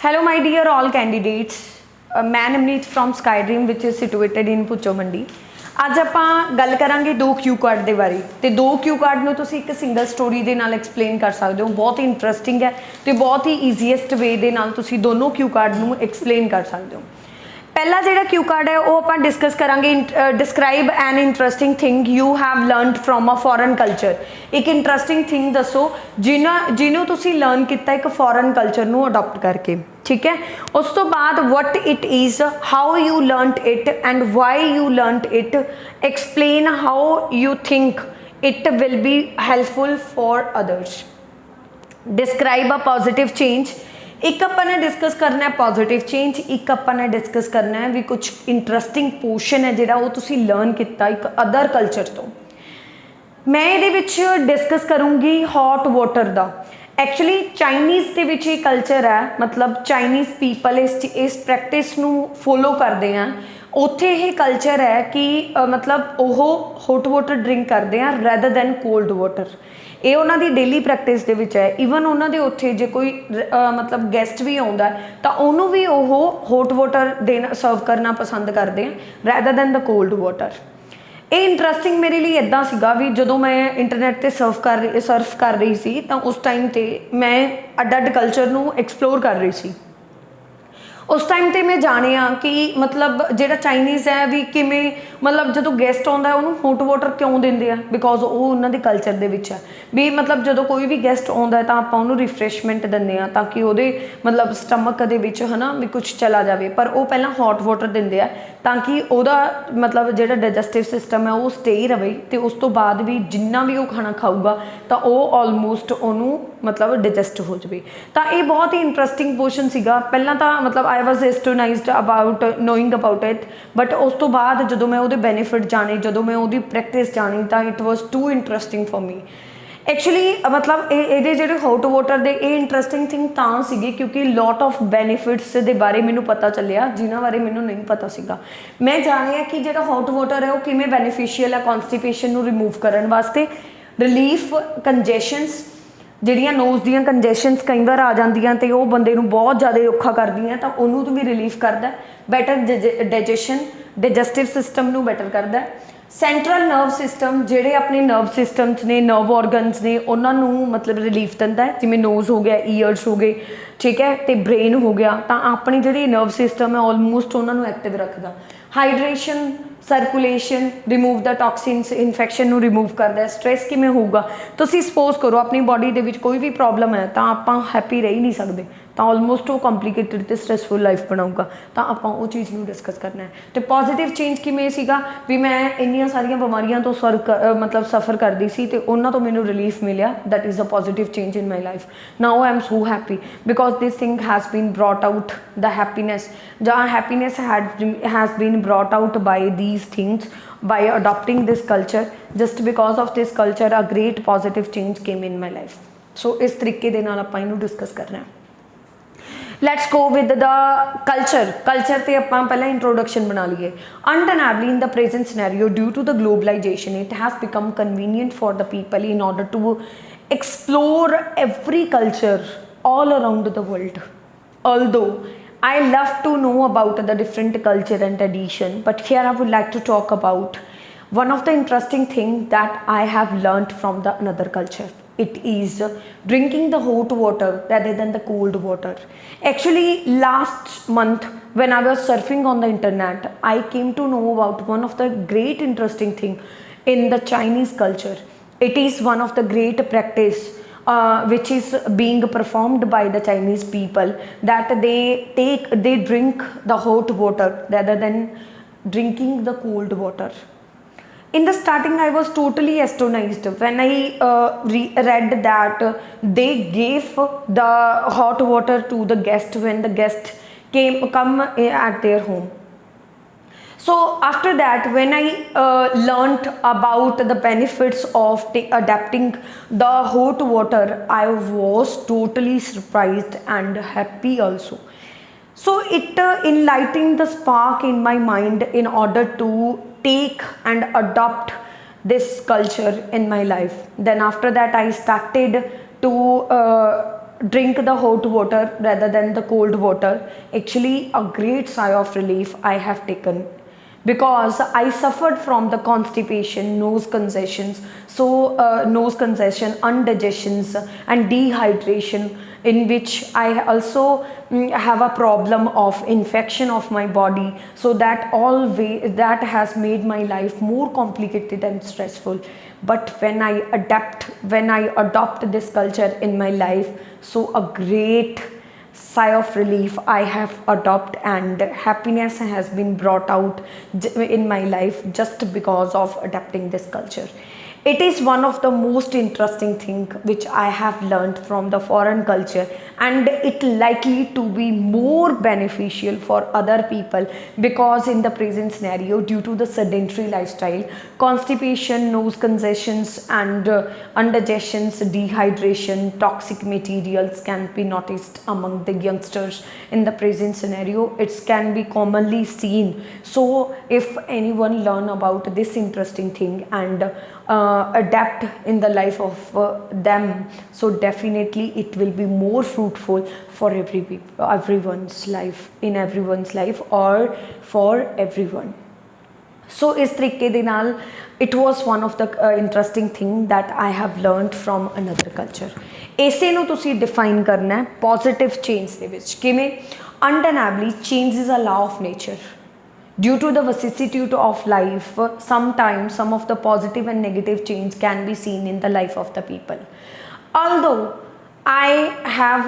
Hello, my dear all candidates. मैं Navneet from Skydream which is situated in Bhucho Mandi. ਅੱਜ ਆਪਾਂ ਗੱਲ ਕਰਾਂਗੇ ਦੋ ਕਿਊ ਕਾਰਡ ਦੇ ਬਾਰੇ ਤੇ ਦੋ ਕਿਊ ਕਾਰਡ ਨੂੰ ਤੁਸੀਂ ਇੱਕ ਸਿੰਗਲ ਸਟੋਰੀ ਦੇ ਨਾਲ ਐਕਸਪਲੇਨ ਕਰ ਸਕਦੇ ਹੋ। ਬਹੁਤ ਹੀ ਇੰਟਰਸਟਿੰਗ ਹੈ ਤੇ ਬਹੁਤ ਹੀ ਈਜ਼ੀਐਸਟ ਵੇ ਦੇ ਨਾਲ ਤੁਸੀਂ ਦੋਨੋਂ ਕਿਊ ਕਾਰਡ ਨੂੰ ਐਕਸਪਲੇਨ ਕਰ ਸਕਦੇ ਹੋ। पहला जो क्यू कार्ड है वो आप डिस्कस करांगे describe N interesting thing you have learned from a foreign culture. एक इंटरस्टिंग थिंग दसो जिन्हों तुसी लर्न किया एक फॉरन कल्चर नू अडॉप्ट करके, ठीक है। उस तो बाद what it is, how you learned it and why you learned it, explain how you think it will be helpful for others. Describe a positive change. एक अपने डिस्कस करना है पॉजिटिव चेंज, एक अपने डिस्कस करना है भी कुछ इंटरस्टिंग पोर्शन है जिहड़ा वो तुसी लर्न किया एक अदर कल्चर तो। मैं ये डिस्कस करूँगी हॉट वाटर का। एक्चुअली चाइनीज़ के विच ये कल्चर है, मतलब चाइनीज़ पीपल इस प्रैक्टिस नू फॉलो करते हैं। उत्थे ये कल्चर है कि मतलब वो हॉट वाटर ड्रिंक करते हैं रैदर दैन कोल्ड वाटर। ये उन्होंने डेली प्रैक्टिस दे विच है। ईवन उन्होंने उत्थे जे कोई मतलब गेस्ट भी आता है तो उन्होंने भी वो हॉट वाटर देना सर्व करना पसंद करते हैं rather than the cold water. ये इंटरस्टिंग मेरे लिए इदा सीगा भी जदों मैं इंटरनेट पर सर्फ कर रही सी तो उस टाइम ते मैं अड अड कल्चर नू एक्सप्लोर कर रही सी। उस टाइम तो मैं जानिया कि मतलब जो चाइनीज़ है भी किमें मतलब जो गेस्ट आता है उन्होंने हॉट वाटर क्यों देंगे हैं, बिकॉज वो उन्होंने कल्चर के है भी मतलब जो कोई भी गेस्ट आता है तो आप उन्होंने रिफ्रैशमेंट देंगे हैं ताकि वो मतलब स्टमक के है ना भी कुछ चला जाए, पर वो पहला हॉट वाटर देंगे हैं ताकि वह मतलब जो डाइजेस्टिव सिस्टम है वो स्टे रहे तो उस तो बाद भी जिन्ना भी वो खाना खाऊगा तो वह ऑलमोस्ट उन्होंने मतलब डाइजेस्ट हो जाए। तो ये बहुत ही इंटरस्टिंग पोर्शन सीगा। पहला तो मतलब I was astonished about knowing about it, but उस तो बाद जो मैं वो बेनीफिट जाने, जो मैं वो प्रैक्टिस जानी तो it was too interesting for me. Actually मतलब ये जो हॉट वाटर के ये इंटरस्टिंग थिंग तां सीगी क्योंकि लॉट ऑफ बेनीफिट्स के बारे मैनू पता चलिया जिन्हों बारे मैनू नहीं पता सीगा। मैं जानिया कि जो हॉट वाटर है वो किमें बेनीफिशियल है कॉन्स्टिपेशन रिमूव करने वास्ते, रिलीफ कंजेशनस ਜਿਹੜੀਆਂ ਨੋਜ਼ ਦੀਆਂ ਕੰਜੈਸ਼ਨਸ ਕਈ ਵਾਰ ਆ ਜਾਂਦੀਆਂ ਤੇ ਉਹ ਬੰਦੇ ਨੂੰ ਬਹੁਤ ਜ਼ਿਆਦਾ ਔਖਾ ਕਰਦੀਆਂ ਤਾਂ ਉਹਨੂੰ ਤੋਂ ਵੀ ਰਿਲੀਫ ਕਰਦਾ। ਬੈਟਰ ਡਾਈਜੈਸ਼ਨ, ਡਾਈਜੈਸਟਿਵ ਸਿਸਟਮ ਨੂੰ ਬੈਟਰ ਕਰਦਾ। ਸੈਂਟਰਲ ਨਰਵ ਸਿਸਟਮ ਜਿਹੜੇ ਆਪਣੇ ਨਰਵ ਸਿਸਟਮਸ ਨੇ, ਨਰਵ ਔਰਗਨਸ ਨੇ, ਉਹਨਾਂ ਨੂੰ ਮਤਲਬ ਰਿਲੀਫ ਦਿੰਦਾ ਜਿਵੇਂ ਨੋਜ਼ ਹੋ ਗਿਆ, ਈਅਰਸ ਹੋ ਗਏ, ਠੀਕ ਹੈ, ਤੇ ਬ੍ਰੇਨ ਹੋ ਗਿਆ। ਤਾਂ ਆਪਣੀ ਜਿਹੜੀ ਨਰਵ ਸਿਸਟਮ ਹੈ ਆਲਮੋਸਟ ਉਹਨਾਂ ਨੂੰ ਐਕਟਿਵ ਰੱਖਦਾ। Hydration, circulation, remove the toxins, infection ਨੂੰ ਰਿਮੂਵ ਕਰਦਾ। ਸਟ੍ਰੈਸ ਕਿਵੇਂ ਹੋਊਗਾ, ਤੁਸੀਂ ਸਪੋਜ਼ ਕਰੋ ਆਪਣੀ ਬੋਡੀ ਦੇ ਵਿੱਚ ਕੋਈ ਵੀ ਪ੍ਰੋਬਲਮ ਹੈ ਤਾਂ ਆਪਾਂ ਹੈਪੀ ਰਹਿ ਨਹੀਂ ਸਕਦੇ, ਤਾਂ ਆਲਮੋਸਟ ਉਹ ਕੰਪਲੀਕੇਟਡ ਤੇ ਸਟ੍ਰੈਸਫੁਲ ਲਾਈਫ ਬਣਾਊਗਾ। ਤਾਂ ਆਪਾਂ ਉਹ ਚੀਜ਼ ਨੂੰ ਡਿਸਕਸ ਕਰਨਾ ਹੈ। ਤੇ ਪੋਜ਼ਿਟਿਵ ਚੇਂਜ ਕਿਵੇਂ ਸੀਗਾ ਵੀ ਮੈਂ ਇੰਨੀਆਂ ਸਾਰੀਆਂ ਬਿਮਾਰੀਆਂ ਤੋਂ ਮਤਲਬ ਸਫਰ ਕਰਦੀ ਸੀ ਤੇ ਉਹਨਾਂ ਤੋਂ ਮੈਨੂੰ ਰਿਲੀਫ ਮਿਲਿਆ। That is a positive change in my life. Now I am so happy because this thing has been brought out the happiness, जहाँ happiness has been brought out by these things, by adopting this culture. Just because of this culture a great positive change came in my life. So इस तरीके दे नाल आपां इहनूं discuss करना है। Let's go with the culture. Culture ते आपां पहला introduction बना लिए। Undeniably in the present scenario due to the globalization it has become convenient for the people in order to explore every culture all around the world. Although I love to know about the different culture and tradition, but here I would like to talk about one of the interesting things that I have learned from the another culture. It is drinking the hot water rather than the cold water. Actually last month when I was surfing on the internet I came to know about one of the great interesting thing in the Chinese culture. It is one of the great practice which is being performed by the Chinese people, that they drink the hot water rather than drinking the cold water. In the starting I was totally astonished when I read that they gave the hot water to the guest when the guest come at their home. So after that when I learnt about the benefits of adapting the hot water I was totally surprised and happy also. So it enlightened the spark in my mind in order to take and adopt this culture in my life. Then after that I started to drink the hot water rather than the cold water. Actually a great sigh of relief I have taken, because I suffered from the constipation, nose congestions, nose congestion, indigestions, and dehydration, in which I also have a problem of infection of my body. So that has made my life more complicated and stressful. But when I adopt this culture in my life, so a great sigh of relief I have adopted, and happiness has been brought out in my life just because of adapting this culture. It is one of the most interesting thing which I have learned from the foreign culture, and it likely to be more beneficial for other people, because in the present scenario, due to the sedentary lifestyle, constipation, nose congestions, and indigestions, dehydration, toxic materials can be noticed among the youngsters in the present scenario. It can be commonly seen. So if anyone learn about this interesting thing and adapt in the life of them, so definitely it will be more fruitful for everyone's life, in everyone's life, or for everyone. So इस तरीके दे नाल it was one of the interesting thing that I have learned from another culture. ऐसे ਨੂੰ ਤੁਸੀਂ define करना है positive change ਦੇ ਵਿੱਚ ਕਿਵੇਂ? Undeniably change is a law of nature. Due to the vicissitude of life, sometimes some of the positive and negative change can be seen in the life of the people. Although I have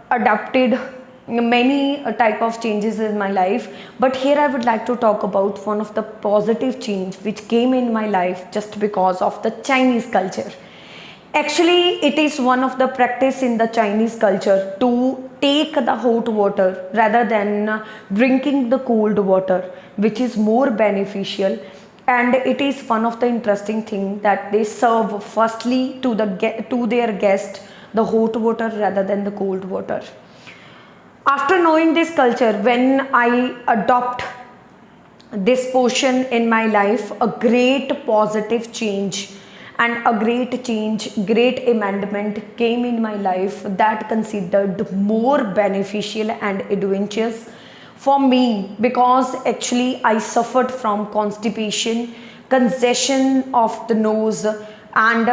adopted many type of changes in my life, but here I would like to talk about one of the positive change which came in my life just because of the Chinese culture. Actually it is one of the practice in the Chinese culture to take the hot water rather than drinking the cold water, which is more beneficial. And it is one of the interesting thing that they serve firstly to their guest the hot water rather than the cold water. After knowing this culture, when I adopt this portion in my life, a great positive change and a great amendment came in my life that considered more beneficial and advantageous for me, because actually I suffered from constipation, congestion of the nose, and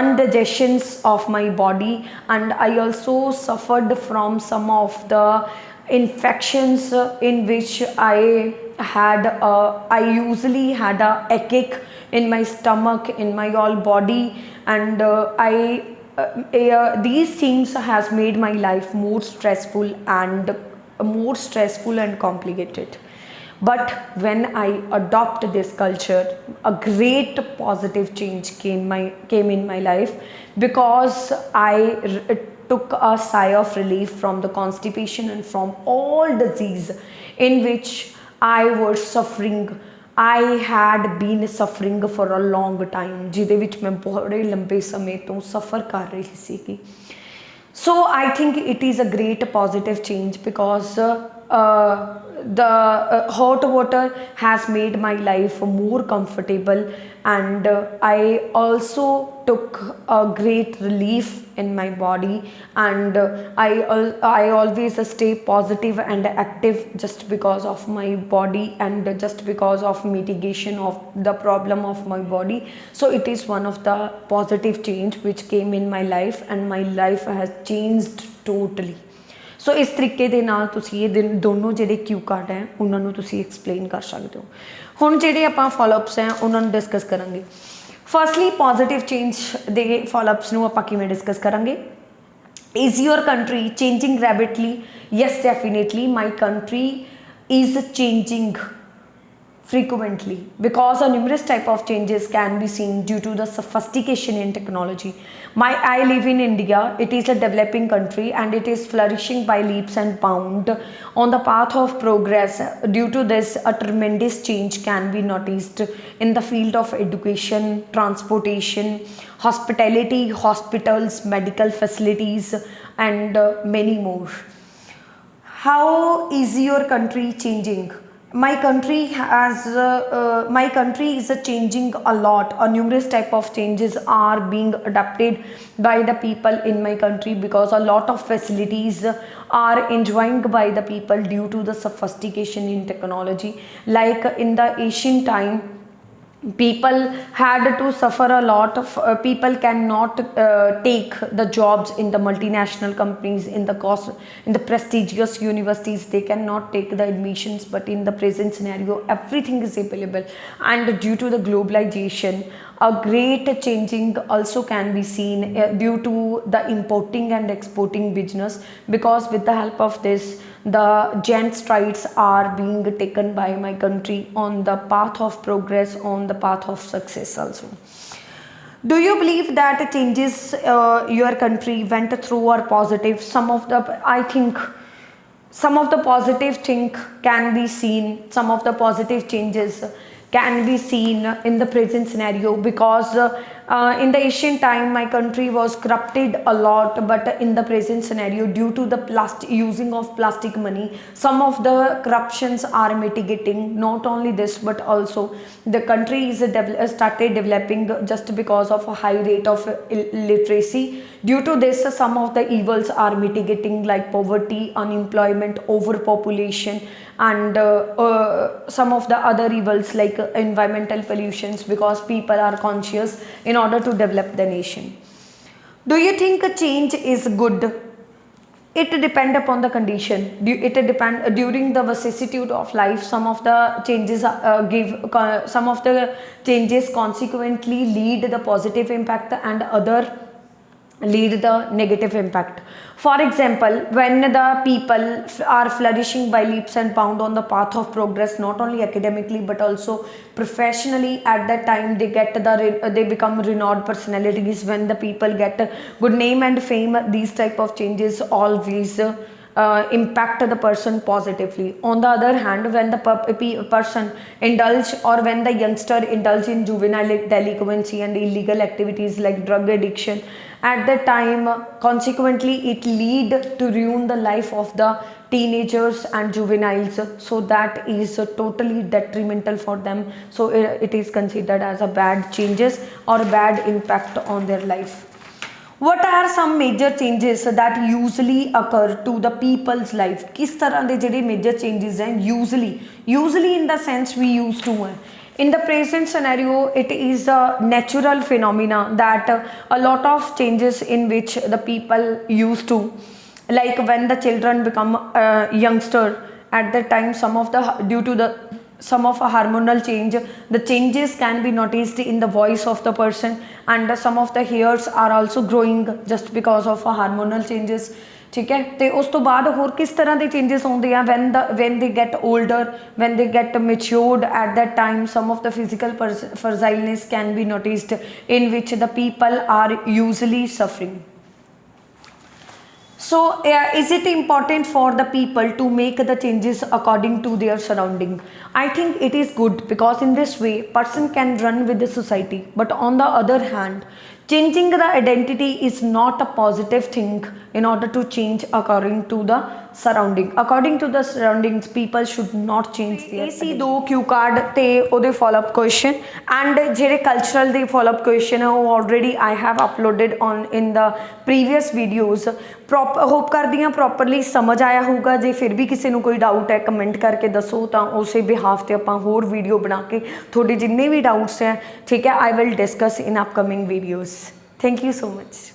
indigestions of my body, and I also suffered from some of the infections in which I usually had a ache in my stomach, in my all body, and these things has made my life more stressful and complicated. But when I adopt this culture, a great positive change came in my life, because I took a sigh of relief from the constipation and from all disease in which I was suffering. I had been suffering for a long time, ਜਿਹਦੇ ਵਿੱਚ ਮੈਂ ਬੜੇ ਲੰਬੇ ਸਮੇਂ ਤੋਂ ਸਫਰ ਕਰ ਰਹੀ ਸੀਗੀ. So I think it is a great positive change, because the hot water has made my life more comfortable, and I also took a great relief in my body, and I always stay positive and active just because of my body and just because of mitigation of the problem of my body. So it is one of the positive change which came in my life, and my life has changed totally. सो इस तरीके दे नाल तुसी ये दोनों जेडे Q card हैं उन्होंने तुसी एक्सप्लेन कर सकते हो. हुण जेडे आपां फॉलोअप्स हैं उन्होंने डिस्कस करांगे. फर्स्टली पॉजिटिव चेंज दे फॉलोअप्स नूं आपां किवें डिस्कस करांगे. Is your country changing rapidly? Yes definitely my country is changing frequently, because a numerous type of changes can be seen due to the sophistication in technology. I live in India. It is a developing country and it is flourishing by leaps and bounds on the path of progress. Due to this, a tremendous change can be noticed in the field of education, transportation, hospitality, hospitals, medical facilities, and many more. How is your country changing? my country has my country is changing a lot. A numerous type of changes are being adopted by the people in my country, because a lot of facilities are enjoying by the people due to the sophistication in technology. Like in the ancient time, people had to suffer a lot of people cannot take the jobs in the multinational companies, in the cost, in the prestigious universities. They cannot take the admissions, but in the present scenario everything is available. And due to the globalization, a great changing also can be seen due to the importing and exporting business, because with the help of this, the giant strides are being taken by my country on the path of progress, on the path of success also. Do you believe that changes your country went through are positive? Some of the, I think some of the positive thing can be seen, some of the positive changes can be seen in the present scenario, because in the ancient time my country was corrupted a lot, but in the present scenario, due to the plastic using of plastic money, some of the corruptions are mitigating. Not only this, but also the country is started developing just because of a high rate of literacy. Due to this, some of the evils are mitigating, like poverty, unemployment, overpopulation, and some of the other evils like environmental pollutions, because people are conscious in order to develop the nation. Do you think a change is good? It depend upon the condition. It depend during the vicissitude of life. Some of the changes some of the changes consequently lead the positive impact, and other lead the negative impact. For example, when the people are flourishing by leaps and bounds on the path of progress, not only academically but also professionally, at that time they get they become renowned personalities. When the people get a good name and fame, these type of changes always impact the person positively. On the other hand, when the person indulge, or when the youngster indulge in juvenile delinquency and illegal activities like drug addiction, at that time consequently it lead to ruin the life of the teenagers and juveniles. So that is totally detrimental for them. So it is considered as a bad changes or bad impact on their life. What are some major changes that usually occur to the people's life? किस तरह दे जेडे major changes हैं usually in the sense we used to हैं. In the present scenario, it is a natural phenomena that a lot of changes in which the people used to, like when the children become youngster, at that time some of the due to the some of a hormonal change, the changes can be noticed in the voice of the person, and some of the hairs are also growing just because of a hormonal changes. ठीक है, तो उस तो बाद होर किस तरह के चेंजेस आते हैं when they get older, when they get matured, at that time some of the physical fragileness can be noticed, in which the people are usually suffering. So is it important for the people to make the changes according to their surrounding? I think it is good, because in this way person can run with the society. But on the other hand, changing the identity is not a positive thing in order to change according to the surrounding. According to the surroundings, people should not change their identity. दो Q card ते ओदे follow up question and जेरे cultural दे follow up question है वो already I have uploaded on in the previous videos. Hope करदी हाँ properly समझ आया होगा. जे फिर भी किसी को कोई डाउट है कमेंट करके दसो, तो उस बिहाफ से आपां होर वीडियो बना के थोड़े जिन्ने भी डाउट्स हैं, ठीक है, I will discuss in upcoming videos. Thank you so much.